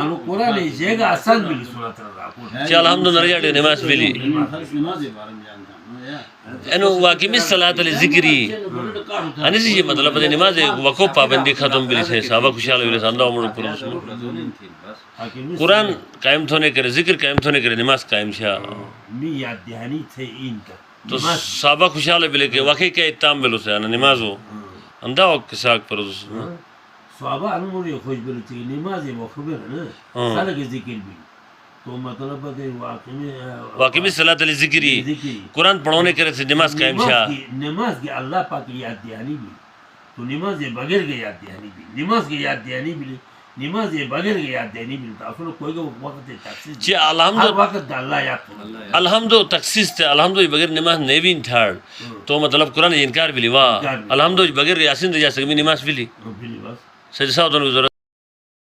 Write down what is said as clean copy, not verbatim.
anu Kur'an ijega asal bili surat al-Rahman Ci alhamdulillah riyade namaz bili enu waqimi salat al zikri anisi ye matlab है नमाज वको पाबंदी खत्म बिली से साहबा खुशहाल हुए संदा उमर पर कुरान कायम थोने करे जिक्र कायम थोने करे नमाज कायम छा ni याद दहानी थे इनका तो साहबा खुशहाल बिले के वाकई के इत्ताम बिलो से नमाज हो अंदा वक्त साक पर साहबा अनुमोर ये खोज बिलो थी नमाज ये वो खबर है ना साले के जिक्र भी तो मतलब है वाकई सलात अल जिक्री कुरान पढ़ने करे से नमाज कायम छा नमाज के अल्लाह पाक की याद दहानी भी तो नमाज ये बगैर के याद दहानी भी नमाज के याद दहानी भी नमाज ये बगैर के याद दहानी भी तो असल कोई को वक्त तखसीस जी अल्हम्दुलिल्लाह वक्त अल्लाह याद अल्हम्दुलिल्लाह तखसीस थे अल्हम्दुलिल्लाह बगैर नमाज नहीं भी थाड़ तो मतलब कुरान इनकार बिली वाह अल्हम्दुलिल्लाह बगैर यासीन रजा सके नमाज बिली बस सजदा तो